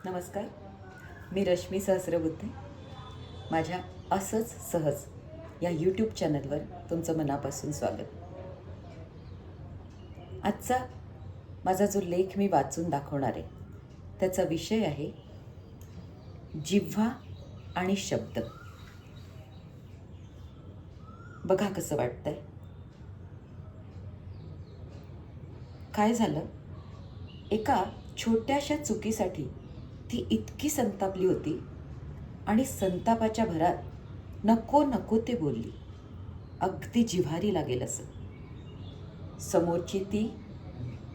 नमस्कार. मी रश्मी सहस्रबुद्धे. माझ्या असंच सहज या यूट्यूब चॅनलवर तुमचं मनापासून स्वागत. आजचा माझा जो लेख मी वाचून दाखवणार आहे त्याचा विषय आहे जिव्हा आणि शब्द. बघा कसं वाटतंय. काय झालं, एका छोट्याशा चुकीसाठी ती इतकी संतापली होती आणि संतापाच्या भरात नको नको ते बोलली. अगदी जिव्हारी लागेल असं. समोरची ती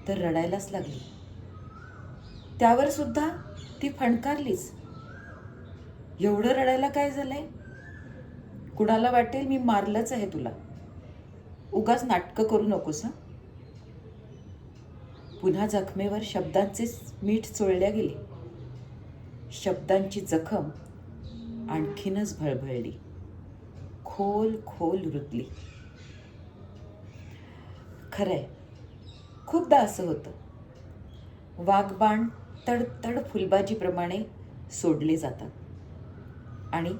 तर रडायलाच लागली. त्यावर सुद्धा ती फणकारलीच. एवढं रडायला काय झालंय? कुणाला वाटेल मी मारलंच आहे तुला. उगाच नाटकं करू नकोस हं. पुन्हा जखमेवर शब्दांचे मीठ चोळल्या गेले. शब्दांची जखम आणखीनच भळभळली, खोल खोल रुतली. खरंय, खूपदा असं होतं. वाघबाण तडतड फुलबाजीप्रमाणे सोडले जातात आणि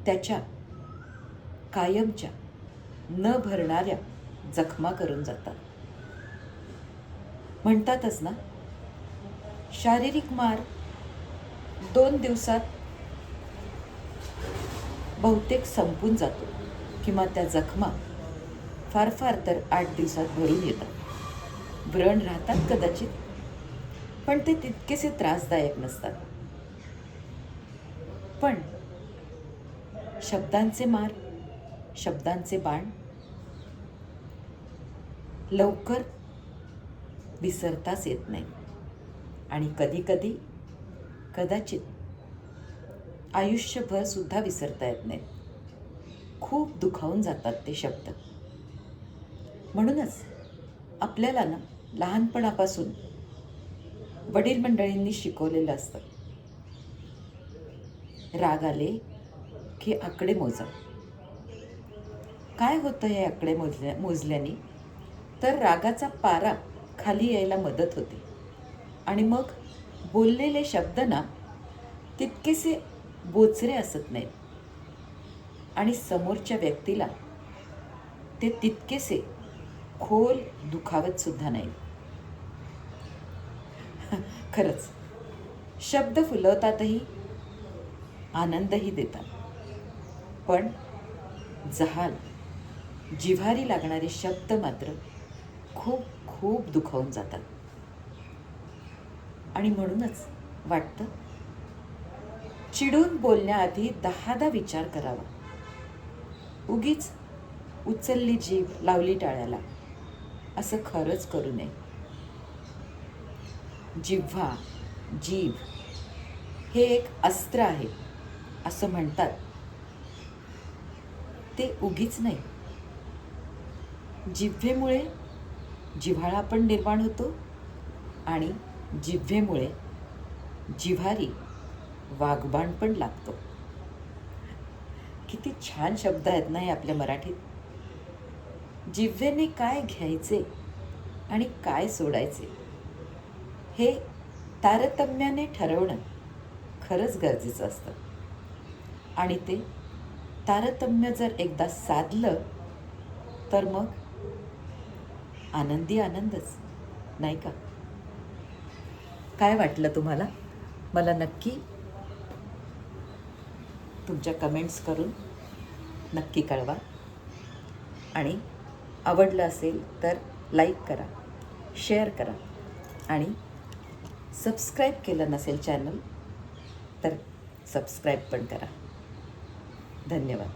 त्याच्या कायमच्या न भरणाऱ्या जखमा करून जातात. म्हणतातच ना, शारीरिक मार 2 दिवसात बहुतेक संपून जातो किंवा त्या जखमा फार फार तर 8 दिवसात भरून येतात. व्रण राहतात कदाचित, पण ते तितकेसे त्रासदायक नसतात. पण शब्दांचे मार, शब्दांचे बाण लवकर विसरताच येत नाही आणि कधी कधी कदाचित आयुष्यभर सुद्धा विसरता येत नाहीत. खूप दुखावून जातात ते शब्द. म्हणूनच आपल्याला ना लहानपणापासून वडील मंडळींनी शिकवलेलं असतं, राग आले की आकडे मोजा. काय होतं हे आकडे मोजल्याने? तर रागाचा पारा खाली यायला मदत होते आणि मग बोललेले शब्द ना तितकेसे बोचरे असत नाहीत आणि समोरच्या व्यक्तीला ते तितकेसे खोल दुखावत सुद्धा नाही. खरंच, शब्द फुलवतातही, आनंदही देतात, पण जहाल जिव्हारी लागणारे शब्द मात्र खूप खूप दुखावून जातात. आणि म्हणूनच वाटतं, चिडून बोलण्याआधी 10दा विचार करावा. उगीच उचलली जीभ लावली टाळ्याला असं खरंच करू नये. जिव्हा, जीभ हे एक अस्त्र आहे असं म्हणतात. ते उगीच नाही. जिव्हेमुळे जिव्हाळा पण निर्माण होतो आणि जिव्हेमुळे जिव्हारी वाघबाण पण लागतो. किती छान शब्द आहेत ना हे आपल्या मराठीत. जिव्हेने काय घ्यायचे आणि काय सोडायचे हे तारतम्याने ठरवणं खरंच गरजेचं असतं. आणि ते तारतम्य जर एकदा साधलं तर मग आनंदी आनंदच, नाही का? काय वाटलं तुम्हाला? मला नक्की तुमच्या कमेंट्स करून नक्की कळवा. आणि आवडलं असेल तर लाईक करा, शेअर करा आणि सबस्क्राईब केलं नसेल चॅनल तर सबस्क्राईब पण करा. धन्यवाद.